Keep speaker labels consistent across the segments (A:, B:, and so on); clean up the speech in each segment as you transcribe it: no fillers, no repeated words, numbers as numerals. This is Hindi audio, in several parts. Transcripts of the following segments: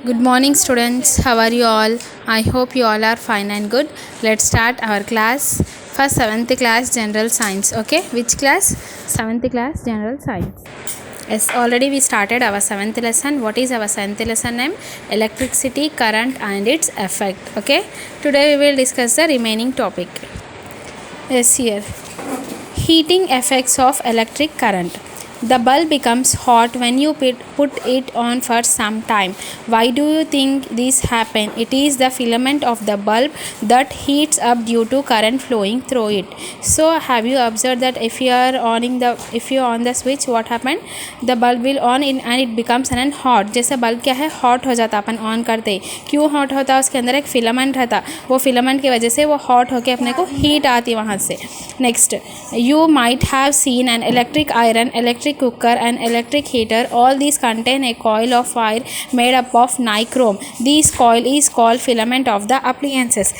A: Good morning, students. How are you all? I hope you all are fine and good. Let's start our class. First, 7th class General Science. Okay, which class? 7th class General Science. Yes, already we started our 7th lesson. What is our 7th lesson name? Electricity, current, and its effect. Okay, today we will discuss the remaining topic. Yes, here. Heating effects of electric current. The bulb becomes hot when you put it on for some time. Why do you think this happens? It is the filament of the bulb that heats up due to current flowing through it. So have you observed that if you are on the switch, what happened? The bulb will on in and it becomes hot. जैसे बल्ब क्या है हॉट हो जाता अपन ऑन करते ही. क्यों हॉट होता है? उसके अंदर एक फिलामेंट रहता, वो फिलामेंट की वजह से वो हॉट होकर अपने को हीट आती वहाँ से. Next, you might have seen an electric iron, electric cooker and electric heater. All these contain a coil of wire made up of nichrome. This coil is called filament of the appliances.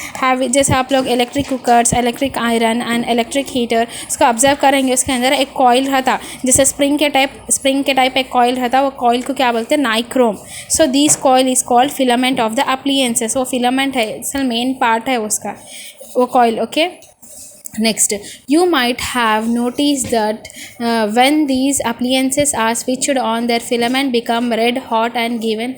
A: जैसे आप लोग electric cookers, electric iron and electric heater उसको ऑब्जर्व करेंगे, उसके अंदर एक कॉइल रहता, जैसे स्प्रिंग के टाइप एक कॉइल रहता. वो कॉइल को क्या बोलते हैं? Nichrome. So this coil is called filament of the appliances. वो फिलामेंट है, मेन पार्ट है उसका, वो coil. Okay. Next, you might have noticed that when these appliances are switched on, their filament become red hot and given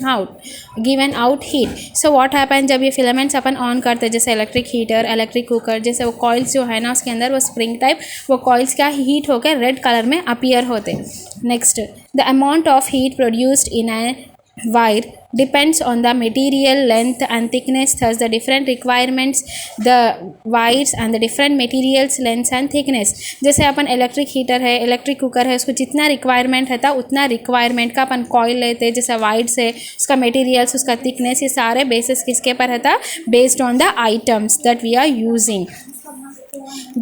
A: out heat. So what happens जब ये filaments अपन ऑन करते हैं, जैसे इलेक्ट्रिक हीटर, इलेक्ट्रिक कुकर, जैसे वो कॉइल्स जो है ना उसके अंदर वो स्प्रिंग टाइप वो कॉइल्स क्या हीट होकर रेड कलर में अपीयर होते. Next, the amount of heat produced in A wire depends on the material length and thickness. Thus the different requirements the wires and the different materials length and thickness. जैसे अपन इलेक्ट्रिक हीटर है, इलेक्ट्रिक कुकर है, उसको जितना रिक्वायरमेंट रहता उतना रिक्वायरमेंट का अपन कॉइल लेते, जैसे वायर्स है, उसका मटेरियल्स, उसका थिकनेस, ये सारे बेसिस किसके पर रहता? Based on the items that we are using.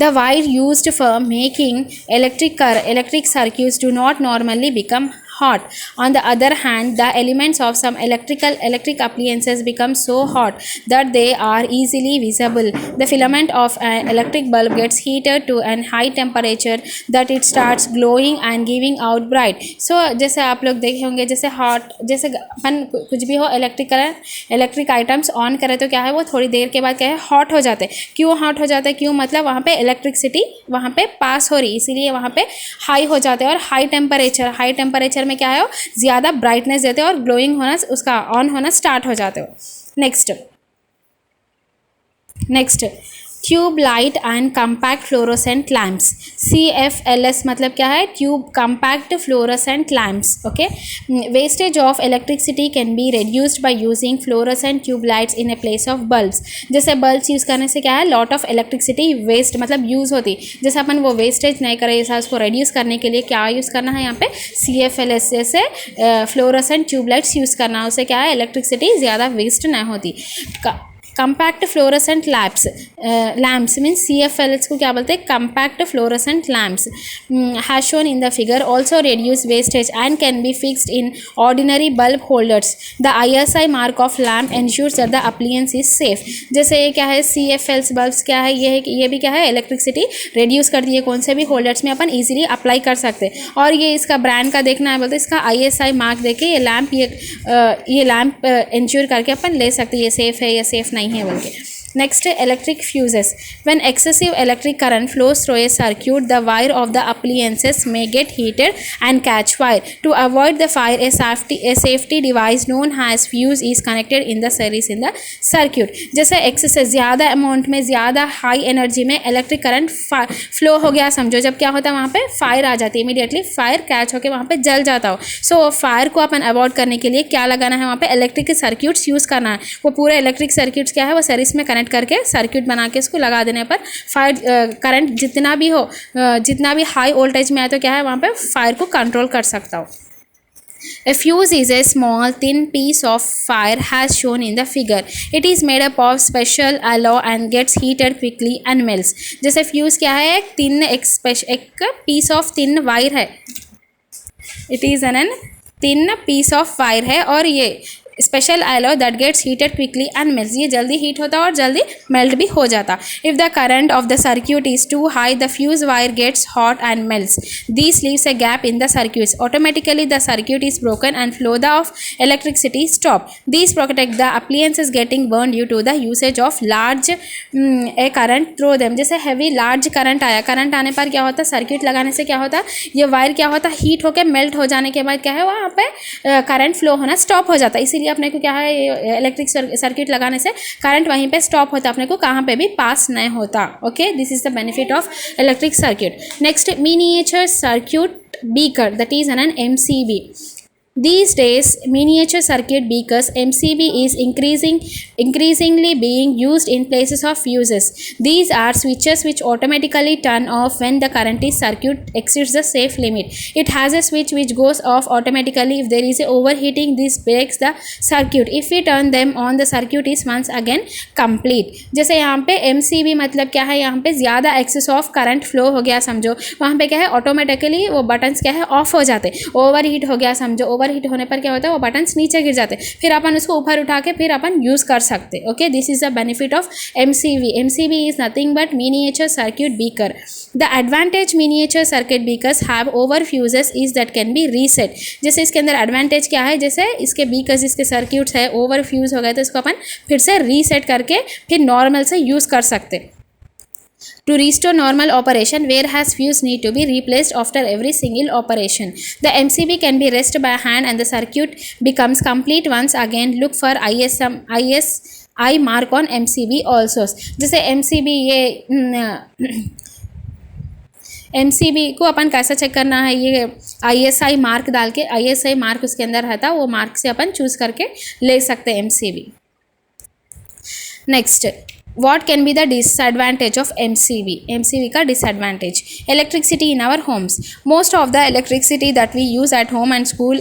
A: The wire used for making electric circuits do not normally become hot. On the other hand, the elements of some electric appliances become so hot that they are easily visible. The filament of an electric bulb gets heated to a high temperature that it starts glowing and giving out bright. So जैसे आप लोग देखे होंगे, जैसे हॉट, जैसे अपन कुछ भी हो इलेक्ट्रिक आइटम्स ऑन करें तो क्या है, वो थोड़ी देर के बाद क्या है हॉट हो जाते हैं. क्यों हॉट हो जाते हैं? क्यों मतलब वहाँ पे इलेक्ट्रिसिटी वहाँ पे पास हो रही, इसीलिए वहाँ पे हाई हो जाते हैं. और हाई टेम्परेचर में क्या है, ज़्यादा ब्राइटनेस देते हो और ग्लोइंग होना, उसका ऑन होना स्टार्ट हो जाते हो. Next, tube light and compact fluorescent lamps. CFLS मतलब क्या है? Tube compact fluorescent lamps. Okay. Wastage of electricity can be reduced by using fluorescent tube lights in a place of bulbs. जैसे बल्ब्स यूज़ करने से क्या है, लॉट ऑफ इलेक्ट्रिसिटी वेस्ट मतलब यूज़ होती. जैसे अपन वो वेस्टेज नहीं करें, जैसा उसको रिड्यूस करने के लिए क्या यूज़ करना है यहाँ पे? CFLS जैसे फ्लोरोसेंट ट्यूब लाइट्स यूज़ करना, उससे क्या है इलेक्ट्रिसिटी ज़्यादा वेस्ट नहीं होती. Compact fluorescent lamps means CFLS को क्या बोलते हैं? Compact fluorescent lamps. Has shown in the figure also reduce wastage and can be fixed in ordinary bulb holders. The ISI mark of lamp ensures that the appliance is safe. जैसे ये क्या है, CFLS बल्ब्स क्या है, ये भी क्या है, इलेक्ट्रिसिटी रिड्यूस कर दी है. कौन से भी होल्डर्स में अपन ईजिली अप्लाई कर सकते हैं. और ये इसका ब्रांड का देखना है बोलते इसका ISI मार्क देके ये लैम्प इंश्योर करके अपन ले सकते हैं ये सेफ है या सेफ नहीं है बोल के. Next, electric fuses. When excessive electric current flows through a circuit, the wire of the appliances may get heated and catch fire. To avoid the fire, a safety device known as fuse is connected in the series in the circuit. जैसे excessive ज़्यादा अमाउंट में, ज़्यादा हाई एनर्जी में इलेक्ट्रिक करंट फ्लो हो गया समझो, जब क्या होता है वहाँ पे फायर आ जाती है, इमीडिएटली फायर कैच होकर वहाँ पे जल जाता हो. सो फायर को अपन अवॉइड करने के लिए क्या लगाना है वहाँ पे? इलेक्ट्रिक सर्किट्स यूज़ करना है. वो पूरे इलेक्ट्रिक सर्किट्स क्या है, वो सीरीज में कनेक्ट करके सर्किट बना के इसको लगा देने पर फायर करंट जितना भी हो, जितना भी हाई वोल्टेज में आए तो क्या है वहाँ पे फायर को कंट्रोल कर सकता हो. A fuse is a small thin piece of fire as shown in the figure. It is made up of special alloy and gets heated quickly and melts. जैसे फ्यूज़ क्या है, एक पीस ऑफ थिन वायर है. It is an thin piece of wire है और ये special alloy that gets heated quickly and melts. ये जल्दी हीट होता है और जल्दी मेल्ट भी हो जाता. If the current of the circuit is too high, the fuse wire gets hot and melts. This leaves a gap in the circuits. Automatically the circuit is broken and flow of electricity stop. These protect the appliances getting burned due to the usage of large a current through them. जैसे heavy large current आया, करंट आने पर क्या होता है, सर्किट लगाने से क्या होता है, ये वायर क्या होता है, हीट होकर मेल्ट हो जाने के बाद क्या है, वहाँ पे करंट फ्लो होना स्टॉप हो जाता है. इसीलिए अपने को क्या है, इलेक्ट्रिक सर्किट लगाने से करंट वहीं पे स्टॉप होता है, अपने को कहाँ पे भी पास नहीं होता. Okay, this is the benefit of electric circuit. Next, miniature circuit beaker, that is an MCB. These days, miniature circuit beakers (MCB) is increasingly being used in places of fuses. These are switches which automatically turn off when the current in circuit exceeds the safe limit. It has a switch which goes off automatically if there is a overheating. This breaks the circuit. If we turn them on, the circuit is once again complete. जैसे यहाँ पे MCB मतलब क्या है, यहाँ पे ज़्यादा एक्सेस ऑफ करंट फ्लो हो गया समझो, वहाँ पे क्या है, ऑटोमेटिकली वो बटन्स क्या है, ऑफ हो जाते. ओवर हीट हो गया समझो, ओवर हीट होने पर क्या होता है, वो बटन्स नीचे गिर जाते, फिर अपन उसको ऊपर उठा के फिर अपन यूज़ कर सकते. Okay, this is the benefit of MCB. MCB is nothing but miniature circuit beaker. The advantage miniature circuit beakers have over fuses is that can be reset. जैसे इसके अंदर एडवांटेज क्या है, जैसे इसके बीकर्स, इसके सर्किट्स है, ओवर फ्यूज हो गए तो इसको अपन फिर से रीसेट करके फिर नॉर्मल से यूज़ कर सकते. To restore normal operation, whereas fuse need to be replaced after every single operation. The MCB can be reset by hand and the circuit becomes complete once again. Look for ISI mark on MCB also. जैसे MCB ये MCB को अपन कैसे चेक करना है, ये ISI मार्क डाल के, ISI मार्क उसके अंदर रहता, वो मार्क से अपन चूज़ करके ले सकते हैं MCB. Next, what can be the disadvantage of MCB? MCB का disadvantage, electricity in our homes. Most of the electricity that we use at home and school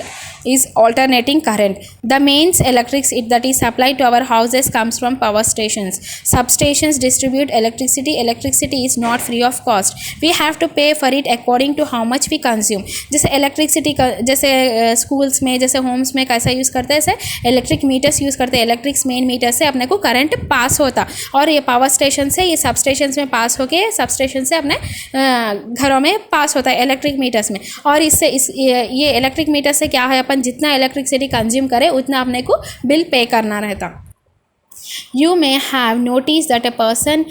A: is alternating current. The mains electricity that is supplied to our houses comes from power stations. Substations distribute electricity. Electricity is not free of cost. We have to pay for it according to how much we consume. जैसे electricity का, जैसे schools में, जैसे homes में कैसा यूज़ करते हैं, जैसे electric meters यूज़ करते हैं, electric main meter से अपने को करंट पास होता, और ये पावर स्टेशन से, ये सब स्टेशन में पास होके सब स्टेशन से अपने घरों में पास होता है इलेक्ट्रिक मीटर्स में. और इससे ये इलेक्ट्रिक मीटर से क्या है, अपन जितना इलेक्ट्रिसिटी कंज्यूम करें उतना अपने को बिल पे करना रहता. You may have noticed that a person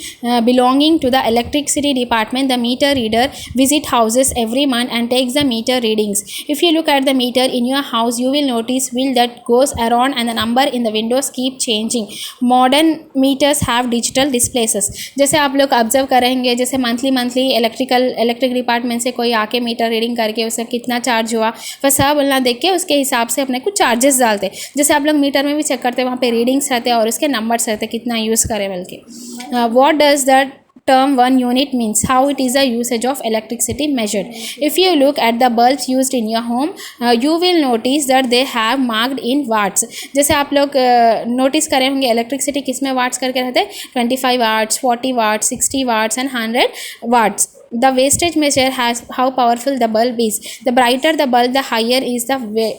A: belonging to the electricity department, the meter reader, visit houses every month and takes the meter readings. If you look at the meter in your house, you will notice wheel that goes around and the number in the windows keep changing. Modern meters have digital displays. जैसे आप लोग ऑब्जर्व करेंगे, जैसे मंथली इलेक्ट्रिक डिपार्टमेंट से कोई आके मीटर रीडिंग करके उससे कितना चार्ज हुआ वह सब बोलना देख के उसके हिसाब से अपने को चार्जेस डालते. जैसे आप लोग मीटर में भी चेक करते हैं, वहाँ पे रीडिंग्स रहते हैं और उसके नंबर्स रहते कितना यूज़ करें बल्कि. What does that term 1 unit means? How it is a usage of electricity measured. If you look at the bulbs used in your home, you will notice that they have marked in watts. जैसे आप लोग नोटिस करे होंगे इलेक्ट्रिसिटी किस में वाट्स करके रहते हैं, 25 watts, 40 watts, 60 watts and 100 watts. The wastage measure has how powerful the bulb is. The brighter the bulb, the higher is the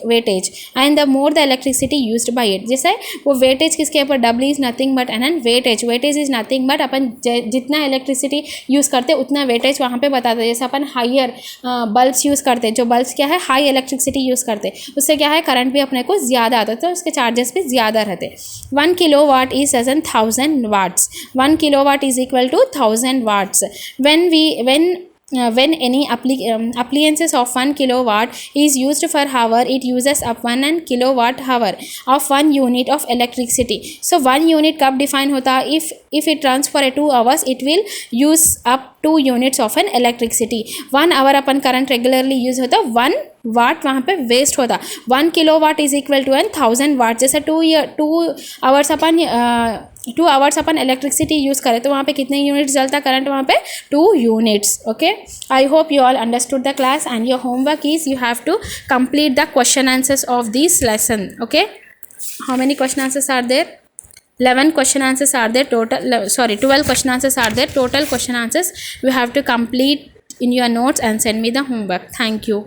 A: weightage, and the more the electricity used by it. जैसे वो weightage किसके ऊपर, W is nothing but an weightage. Weightage is nothing but अपन जितना इलेक्ट्रिसिटी यूज़ करते उतना weightage वहाँ पे बताते हैं. जैसे अपन हायर बल्ब्स यूज़ करते, जो बल्ब्स क्या है हाई इलेक्ट्रिसिटी यूज़ करते, उससे क्या है करंट भी अपने को ज़्यादा आता है, तो उसके चार्जेस भी ज़्यादा रहते. 1 kilowatt is as in 1000 watts. 1 kilowatt is equal to 1000 watts. When any appliances of 1 kilowatt is used per hour, it uses up 1 kilowatt hour of 1 unit of electricity. So 1 unit कब define होता, if it runs for 2 hours, it will use up 2 units of an electricity. 1 hour upon current regularly use होता, 1 वाट वहाँ पे वेस्ट होता. 1 किलोवाट इज इक्वल टू 1000 वाट. जैसे 2 आवर्स अपन इलेक्ट्रिसिटी यूज़ करें तो वहाँ पे कितने यूनिट्स जलता करंट, वहाँ पे 2 units. Okay, I hope you all understood the class and your homework is you have to complete the question answers of this lesson. Okay, how many question answers are there? 11 question answers are there total. 12 question answers are there. Total question answers you have to complete in your notes and send me the homework. Thank you.